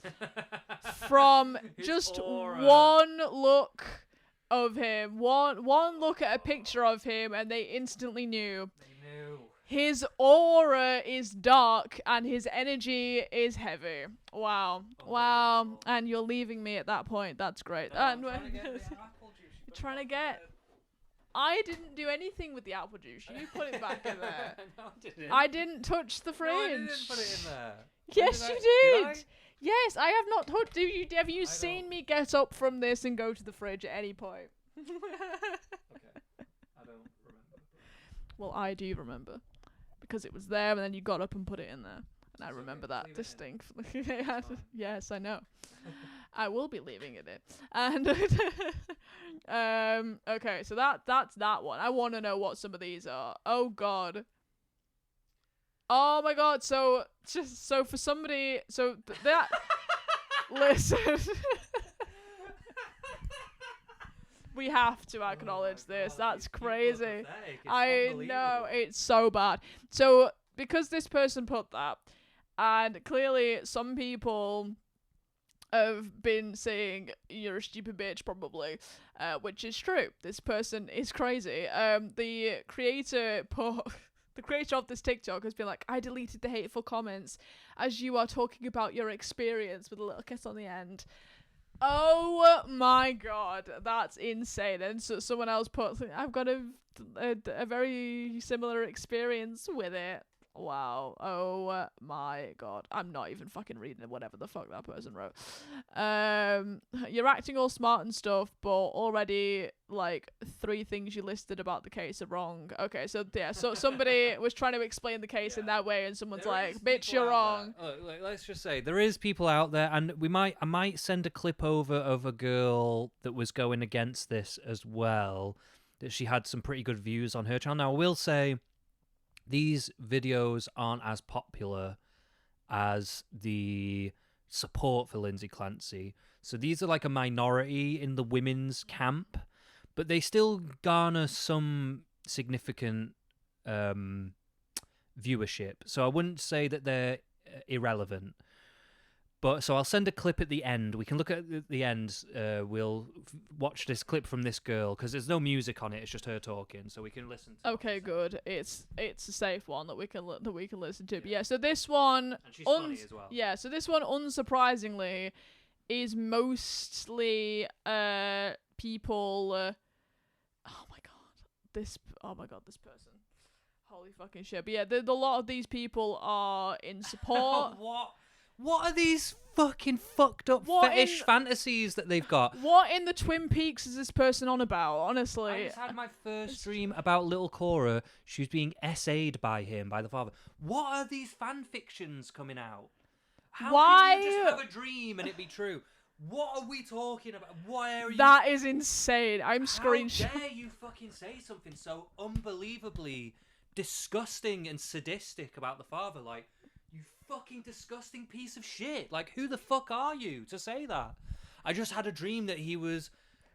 from just one look of him, one look at a picture of him, and they instantly knew. They knew. His aura is dark and his energy is heavy. Wow. Wow. And you're leaving me at that point. That's great. I'm trying to get the apple juice. You're trying to get... I didn't do anything with the apple juice. You put it back in there. No, I didn't. I didn't touch the fridge. No, I didn't put it in there. Yes, you did. Yes, I have not touched. Have you seen me get up from this and go to the fridge at any point? Okay. I don't remember. Well, I do remember. Because it was there and then you got up and put it in there. And I remember that distinctly. Yes, I know. I will be leaving it in. And okay, so that's that one. I want to know what some of these are. Oh god. Oh my god. So for somebody, that listen. We have to acknowledge this. That's crazy. I know, it's so bad. So because this person put that, and clearly some people have been saying you're a stupid bitch probably, which is true. This person is crazy. The creator of this TikTok has been like, I deleted the hateful comments as you are talking about your experience, with a little kiss on the end. Oh my god, that's insane. And so someone else put, I've got a very similar experience with it. Wow. Oh my god. I'm not even fucking reading whatever the fuck that person wrote. You're acting all smart and stuff, but already like 3 things you listed about the case are wrong. Okay, so yeah, so somebody was trying to explain the case in that way, and someone's like, bitch, you're wrong. Look, let's just say there is people out there, and I might send a clip over of a girl that was going against this as well, that she had some pretty good views on her channel. Now, I will say these videos aren't as popular as the support for Lindsay Clancy. So these are like a minority in the women's camp, but they still garner some significant viewership. So I wouldn't say that they're irrelevant. But so I'll send a clip at the end. We can look at the end. We'll watch this clip from this girl because there's no music on it. It's just her talking, so we can listen to Okay, good. It's a safe one that we can listen to. But yeah, so this one, and she's funny as well. Yeah, so this one, unsurprisingly, is mostly people. Oh my god, this person. Holy fucking shit! But yeah, a lot of these people are in support. What are these fucking fucked up fetish fantasies that they've got? What in the Twin Peaks is this person on about, honestly? I just had my first dream about little Cora. She was being essayed by him, by the father. What are these fan fictions coming out? How can you just have a dream and it be true? What are we talking about? Why are you... That is insane. I'm screenshotting. How dare you fucking say something so unbelievably disgusting and sadistic about the father? Like, you fucking disgusting piece of shit. Like, who the fuck are you to say that? I just had a dream that he was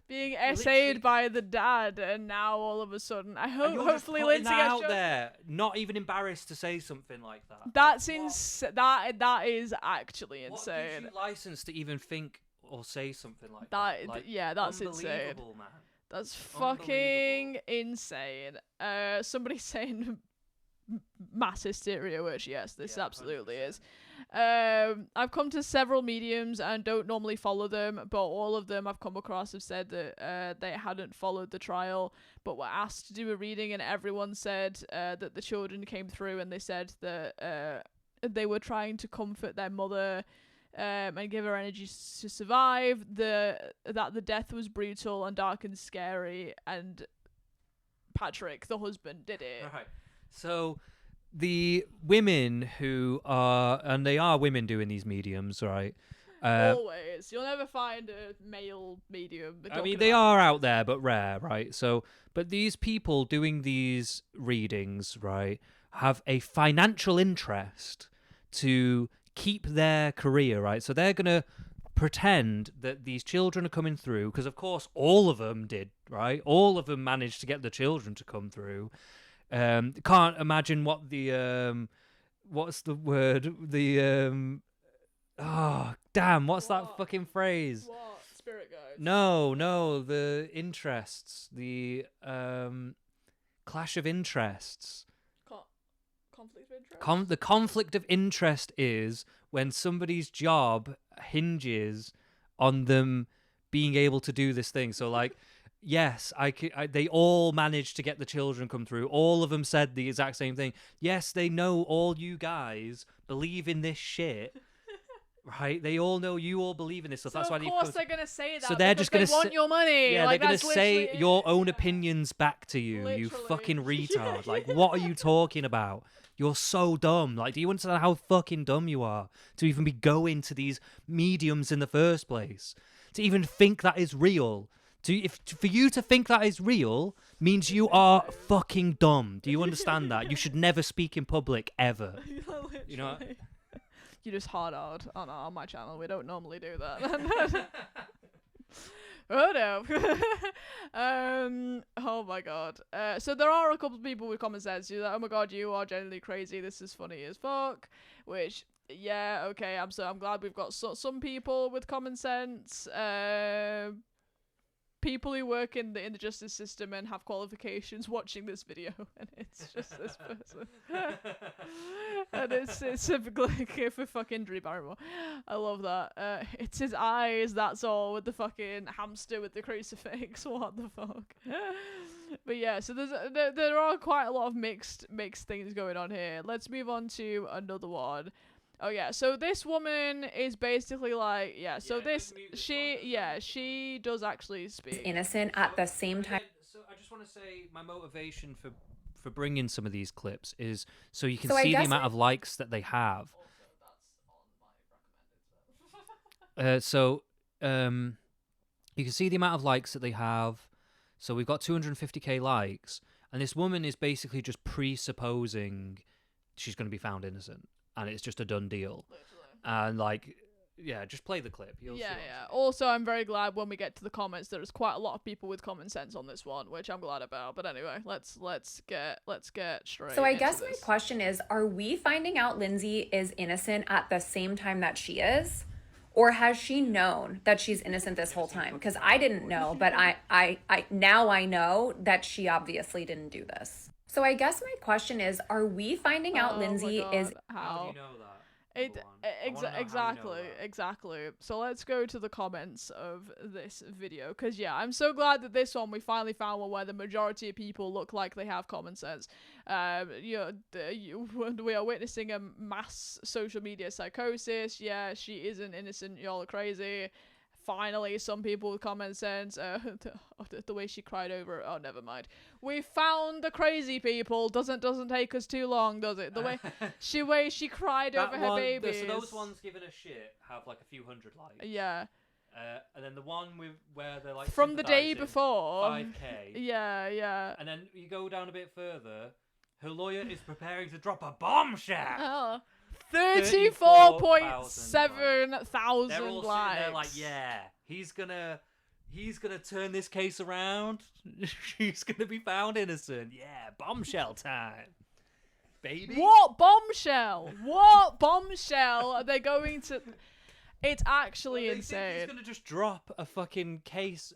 being essayed by the dad, and now all of a sudden, hopefully Lindsay gets out there, not even embarrassed to say something like that. That's insane. That is actually insane. What gives you license to even think or say something like that? Like, yeah, that's insane. Man. That's fucking insane. Somebody's saying mass hysteria, which yes, this absolutely 100%. Is. I've come to several mediums and don't normally follow them, but all of them I've come across have said that they hadn't followed the trial, but were asked to do a reading, and everyone said that the children came through, and they said that they were trying to comfort their mother and give her energy to survive. That the death was brutal and dark and scary, and Patrick, the husband, did it. Right. So the women who are, and they are women doing these mediums, right? Always. You'll never find a male medium. I mean, they are out there, but rare, right? So, but these people doing these readings, right, have a financial interest to keep their career, right? So they're going to pretend that these children are coming through, because of course all of them did, right? All of them managed to get the children to come through. Can't imagine what the what's the word? The oh damn, what's that fucking phrase? What? Spirit guides? No, the interests, the clash of interests. Conflict of interest? The conflict of interest is when somebody's job hinges on them being able to do this thing. So like, yes, they all managed to get the children come through. All of them said the exact same thing. Yes, they know all you guys believe in this shit. Right? They all know you all believe in this stuff. So that's why of course they're going to say that. So they're just going to want your money. Yeah, like, they're going to say your own opinions back to you. Literally. You fucking retard. Like, what are you talking about? You're so dumb. Like, do you understand how fucking dumb you are to even be going to these mediums in the first place? To even think that is real. For you to think that is real means you are fucking dumb. Do you understand that? You should never speak in public ever. You know. You just hard out on my channel. We don't normally do that. Oh no. Oh my god. So there are a couple of people with common sense. You're like, oh my god, you are genuinely crazy. This is funny as fuck. Which, yeah, okay. I'm glad we've got some people with common sense. People who work in the justice system and have qualifications watching this video, and it's just this person. And it's typically for fucking Drew Barrymore. I love that. It's his eyes, that's all, with the fucking hamster with the crucifix. What the fuck? But yeah, so there are quite a lot of mixed things going on here. Let's move on to another one. Oh yeah, so this woman is basically like, she does actually speak. Innocent at the same time. So I just want to say my motivation for bringing some of these clips is so you can see the amount of likes that they have. You can see the amount of likes that they have. So we've got 250k likes, and this woman is basically just presupposing she's going to be found innocent. And it's just a done deal. Literally. And like, yeah, just play the clip. You'll see. Also, I'm very glad when we get to the comments, there's quite a lot of people with common sense on this one, which I'm glad about. But anyway, let's get straight. So I guess my question is, are we finding out Lindsay is innocent at the same time that she is? Or has she known that she's innocent this whole time? Because I didn't know, but I now I know that she obviously didn't do this. So I guess my question is, are we finding out Oh my Lindsay is god, How do you how? know that? It Number one. I wanna know how you know exactly, that. exactly. So let's go to the comments of this video, because yeah, I'm so glad that this one we finally found one where the majority of people look like they have common sense. We are witnessing a mass social media psychosis. Yeah, she isn't innocent. Y'all are crazy. Finally, some people with common sense. The way she cried over it. Oh, never mind. We found the crazy people. Doesn't take us too long, does it? The way she cried over her babies. So those ones giving a shit have like a few hundred likes. Yeah. And then the one where they're like From the day sympathising, before. 5k. Yeah. And then you go down a bit further. Her lawyer is preparing to drop a bombshell. Oh. 34.7 thousand They're all likes. sitting there like, yeah, he's gonna turn this case around. She's gonna be found innocent. Yeah, bombshell time, baby. What bombshell? What bombshell are they going to? It's actually insane. He's gonna just drop a fucking case.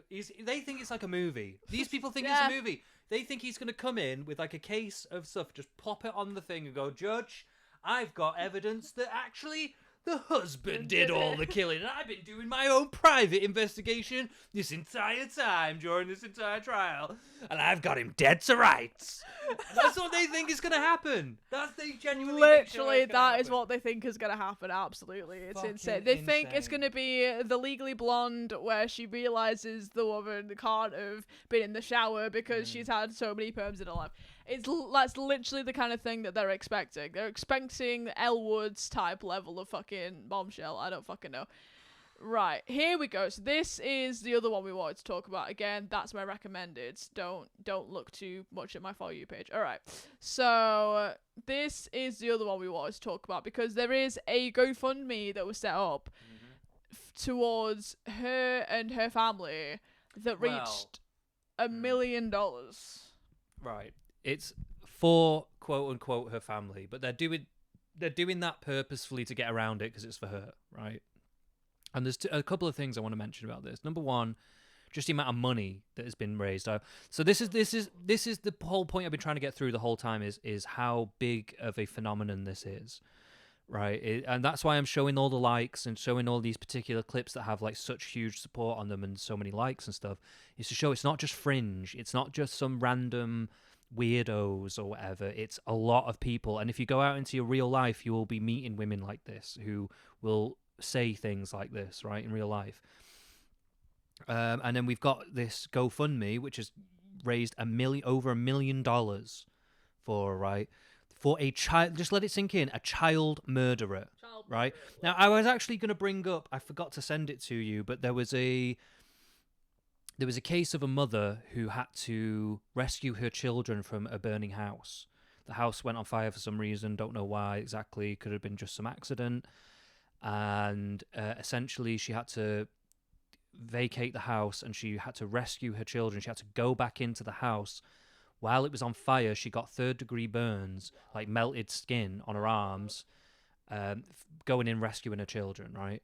They think it's like a movie. These people think it's a movie. They think he's gonna come in with like a case of stuff, just pop it on the thing and go, Judge, I've got evidence that actually the husband did all the killing, and I've been doing my own private investigation this entire time during this entire trial, and I've got him dead to rights. That's what they think is going to happen. They genuinely Literally, think that is what they think is going to happen. Absolutely. It's insane. They think it's going to be the Legally Blonde, where she realizes the woman can't have been in the shower because she's had so many perms in her life. That's literally the kind of thing that they're expecting. They're expecting Elle Woods type level of fucking bombshell. I don't fucking know. Right, here we go. So this is the other one we wanted to talk about. Again, that's my recommended. Don't look too much at my For You page. All right. So this is the other one we wanted to talk about, because there is a GoFundMe that was set up towards her and her family that reached $1 million. Right. It's for quote unquote her family, but they're doing that purposefully to get around it because it's for her, right? And there's a couple of things I want to mention about this. Number one, just the amount of money that has been raised. So this is the whole point I've been trying to get through the whole time is how big of a phenomenon this is, right? And that's why I'm showing all the likes and showing all these particular clips that have like such huge support on them and so many likes and stuff. Is to show it's not just fringe. It's not just some random weirdos or whatever. It's a lot of people, and if you go out into your real life, you will be meeting women like this who will say things like this, right, in real life. And then we've got this GoFundMe, which has raised over $1 million for, right, for a child. Just let it sink in. A child murderer, right? Now, I was actually going to bring up, I forgot to send it to you, but there was a case of a mother who had to rescue her children from a burning house. The house went on fire for some reason, don't know why exactly, could have been just some accident. And essentially she had to vacate the house and she had to rescue her children. She had to go back into the house. While it was on fire, she got 3rd-degree burns, like melted skin on her arms, going in rescuing her children, right?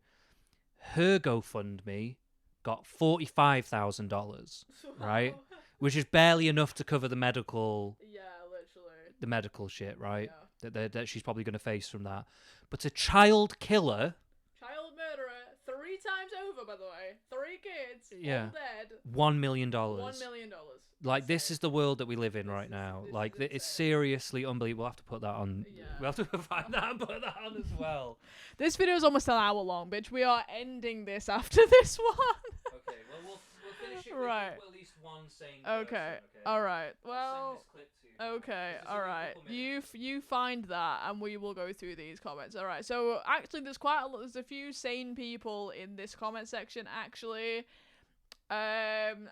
Her GoFundMe got $45,000, right? Which is barely enough to cover the medical shit, right? Yeah. That she's probably going to face from that. But a child murderer, 3 times over, by the way, 3 kids, all dead. $1 million. $1 million. Like, this is the world that we live in right now. Like, it's seriously unbelievable. We'll have to put that on. Yeah. We'll have to find that and put that on as well. This video is almost an hour long, bitch. We are ending this after this one. Okay, well, we'll finish it with at least one sane Okay. person, okay? All right. Well. I'll send this clip to you. Okay. All right. You find that, and we will go through these comments. All right. So actually, there's a few sane people in this comment section actually. And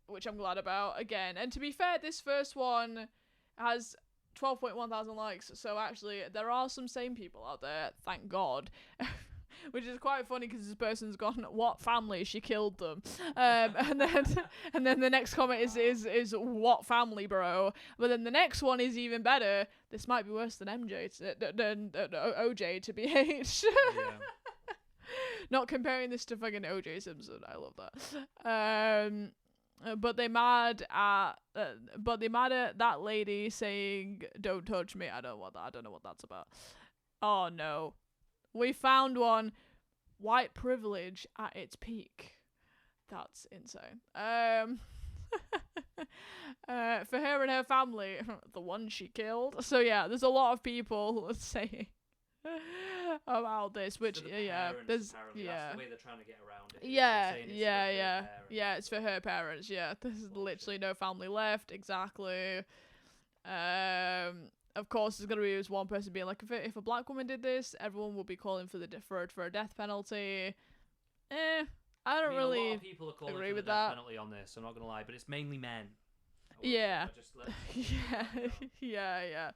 which I'm glad about again. And to be fair, this first one has 12.1 thousand likes. So actually, there are some sane people out there. Thank God. Which is quite funny because this person's gone, what family? She killed them. And then the next comment is what family, bro? But then the next one is even better. This might be worse than OJ to BH. Not comparing this to fucking OJ Simpson. I love that. But they mad at that lady saying "Don't touch me." I don't know what that's about. Oh no, we found one. White privilege at its peak. That's insane. For her and her family, the one she killed. So yeah, there's a lot of people saying about this, which there's that's the way they're trying to get around it. Yeah, it's for her parents. Yeah, there's literally no family left. Exactly. Of course, there's gonna be this one person being like, if a black woman did this, everyone would be calling for a death penalty. I don't really a lot of people are calling agree for with the death that. penalty on this. I'm not gonna lie, but it's mainly men. Yeah. Yeah.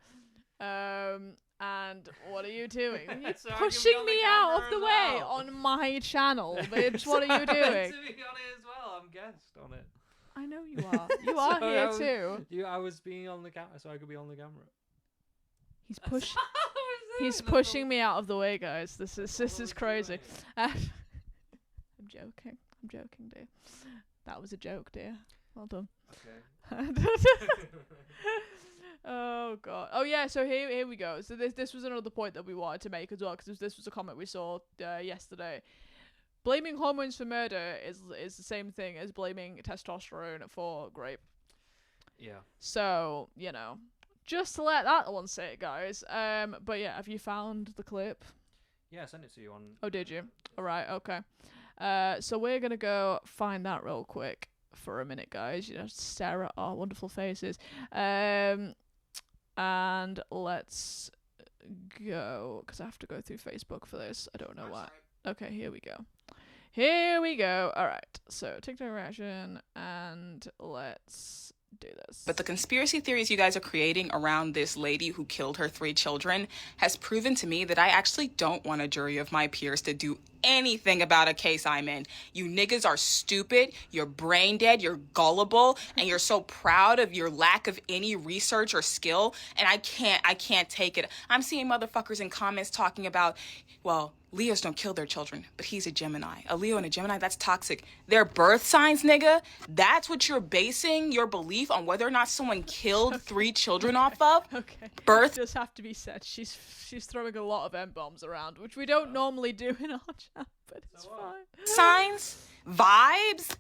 And what are you doing? You're Sorry, pushing me out of the way well. on my channel, bitch. What are you doing? To be on it as well, I'm guest on it. I know you are. You are here too. I was being on the camera, so I could be on the camera. He's pushing me out of the way, guys. This is crazy. I'm joking, dear. That was a joke, dear. Well done. Okay. Oh god. Oh yeah. So here we go. So this was another point that we wanted to make as well, because this was a comment we saw yesterday. Blaming hormones for murder is the same thing as blaming testosterone for rape. Yeah. So just to let that one sit, guys. But yeah, have you found the clip? Yeah, I sent it to you on. Oh, did you? All right. Okay. So we're gonna go find that real quick for a minute, guys. Stare at our wonderful faces. And let's go, because I have to go through Facebook for this. I don't know why. Okay, here we go. All right. So TikTok reaction, and let's do this. But the conspiracy theories you guys are creating around this lady who killed her 3 children has proven to me that I actually don't want a jury of my peers to do anything about a case I'm in. You niggas are stupid, you're brain dead, you're gullible, and you're so proud of your lack of any research or skill, and I can't take it. I'm seeing motherfuckers in comments talking about, well, Leos don't kill their children, but he's a Gemini. A Leo and a Gemini, that's toxic. Their birth signs, nigga, that's what you're basing your belief on whether or not someone killed 3 children off of? Okay. Birth. It does have to be said. She's throwing a lot of M-bombs around, which we don't normally do in our chat, but it's fine. Signs, vibes,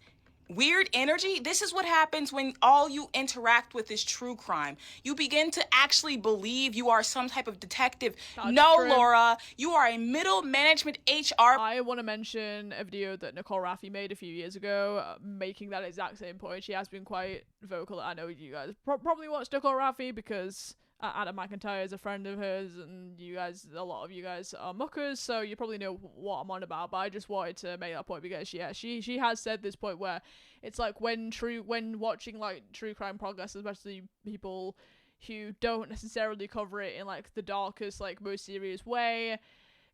weird energy. This is what happens when all you interact with is true crime. You begin to actually believe you are some type of detective. That's no, true. Laura, you are a middle management HR. I want to mention a video that Nicole Raffi made a few years ago, making that exact same point. She has been quite vocal. I know you guys probably watched Nicole Raffi because Adam McIntyre is a friend of hers, and a lot of you guys are muckers, so you probably know what I'm on about. But I just wanted to make that point because she has said this point where it's like when watching like true crime podcasts, especially people who don't necessarily cover it in like the darkest, like most serious way,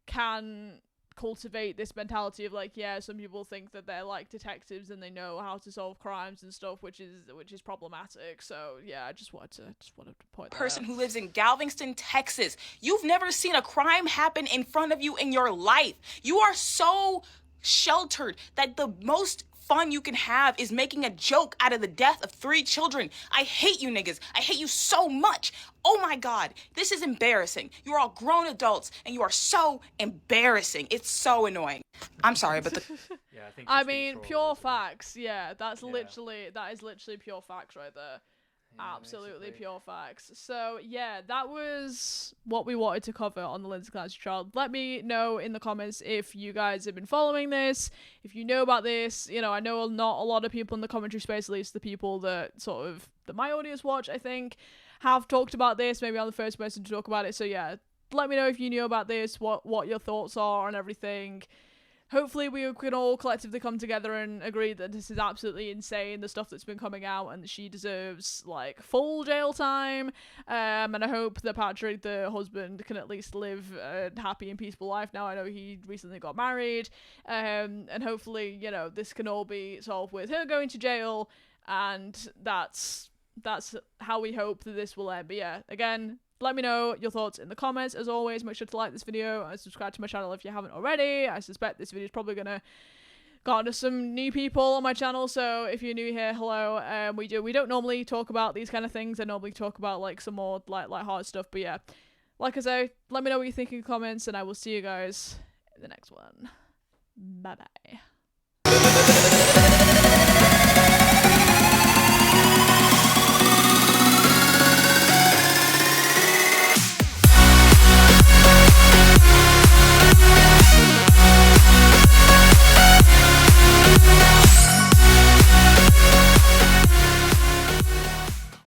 can cultivate this mentality of like, yeah, some people think that they're like detectives and they know how to solve crimes and stuff, which is problematic. So yeah, I just wanted to point that Person out. who lives in Galveston, Texas. You've never seen a crime happen in front of you in your life. You are so sheltered that the most fun you can have is making a joke out of the death of 3 children. I hate you niggas. I hate you so much. Oh my God, this is embarrassing. You're all grown adults and you are so embarrassing. It's so annoying. I'm sorry, but Yeah, I think. I mean, pure facts. Yeah, that is literally pure facts right there. Yeah, Absolutely basically. pure facts. So yeah, that was what we wanted to cover on the Lindsay Clancy trial. Let me know in the comments if you guys have been following this, if you know about this. I know not a lot of people in the commentary space, at least the people that my audience watch, I think, have talked about this. Maybe I'm the first person to talk about it. So yeah, let me know if you knew about this, what your thoughts are on everything. Hopefully we can all collectively come together and agree that this is absolutely insane, the stuff that's been coming out, and that she deserves, like, full jail time. And I hope that Patrick, the husband, can at least live a happy and peaceful life now. I know he recently got married. And hopefully, this can all be solved with her going to jail, and that's how we hope that this will end. But yeah, again, let me know your thoughts in the comments. As always, make sure to like this video and subscribe to my channel if you haven't already. I suspect this video is probably gonna garner some new people on my channel, so if you're new here, hello. We don't normally talk about these kind of things. I normally talk about like some more like hard stuff, but yeah, like I say, let me know what you think in the comments, and I will see you guys in the next one. Bye bye.